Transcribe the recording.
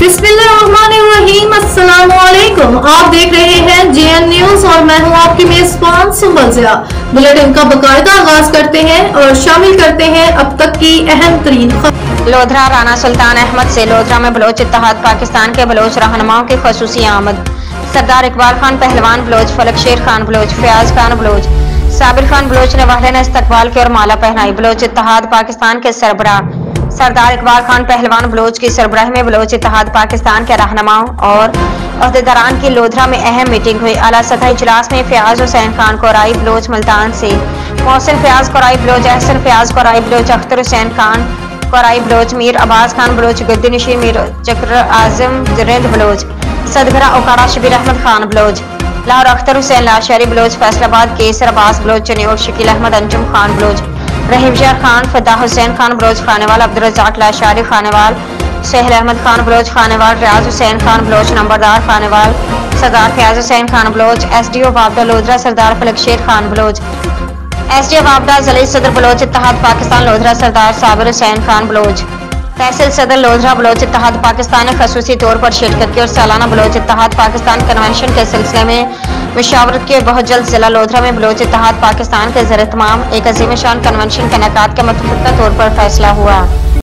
बिस्मिल्लाहिर्रहमानिर्रहीम। अस्सलामुअलैकुम। आप देख रहे हैं जेएन न्यूज और मैं हूं आपकी मेजबान सुंबल ज़िया। बुलेटिन का बाकायदा आगाज करते हैं और शामिल करते हैं अब तक की अहम तरीन खबर। लोधरा राना सुल्तान अहमद से लोधरा में बलोच इत्तेहाद पाकिस्तान के बलोच रहनुमाओं की खसूसी आमद। सरदार इकबाल खान पहलवान बलोच, फलक शेर खान बलोच, फयाज खान बलोच, साबिर खान बलोच ने वाहले ने इस्तकबाल की और माला पहनाई। बलोच इत्तेहाद पाकिस्तान के सरबराह सरदार इकबाल खान पहलवान बलोच की सरबराही में बलोच इत्तेहाद पाकिस्तान के रहनुमाओं और अहदेदारान की लोधरा में अहम मीटिंग हुई। आला सतही इजलास में फयाज हुसैन खान कोराई बलोच मुल्तान से, मोहसिन फयाज कोराई बलोच, अहसन फयाज कोराई बलोच, अख्तर हुसैन खान कोराई बलोच, मीर अब्बास खान बलोच, गद्दीनशीर मीर चक्र आजम रिंद बलोच, सदगरा ओकाड़ा शबीर अहमद खान बलोच, लाहौर अख्तर हुसैन लाशहरी बलोच, फैसलाबाद केसर अब्बास बलोच, चन्योर शकील अहमद अंजुम खान बलोच, रहीम शाह खान, फदा हुसैन खान बलोच खानेवाल, अब्दुल रज़ाक लाशहरी खानेवाल, सहल अहमद खान बलोच खानेवाल, रियाज हुसैन खान बलोच नंबरदार खानेवाल, सरदार फयाज हुसैन खान बलोच, एसडीओ वाबदा लोधरा सरदार फलक शेर खान बलोच, एसडीओ वाबदा जलील सदर बलोच इत्तेहाद पाकिस्तान लोधरा सरदार साबिर हुसैन खान बलोच, तहसील सदर लोधरा बलोच इत्तेहाद पाकिस्तान ने खसूसी तौर पर शिरकत की और सालाना बलोच इत्तेहाद पाकिस्तान कन्वेंशन के सिलसिले में मुशावरत के बहुत जल्द जिला लोधरा में बलोच इत्तेहाद पाकिस्तान के ज़र-ए-तमाम एक अज़ीम शान कन्वेंशन के इनेकाद का मुतफ़क्का तौर पर फैसला हुआ।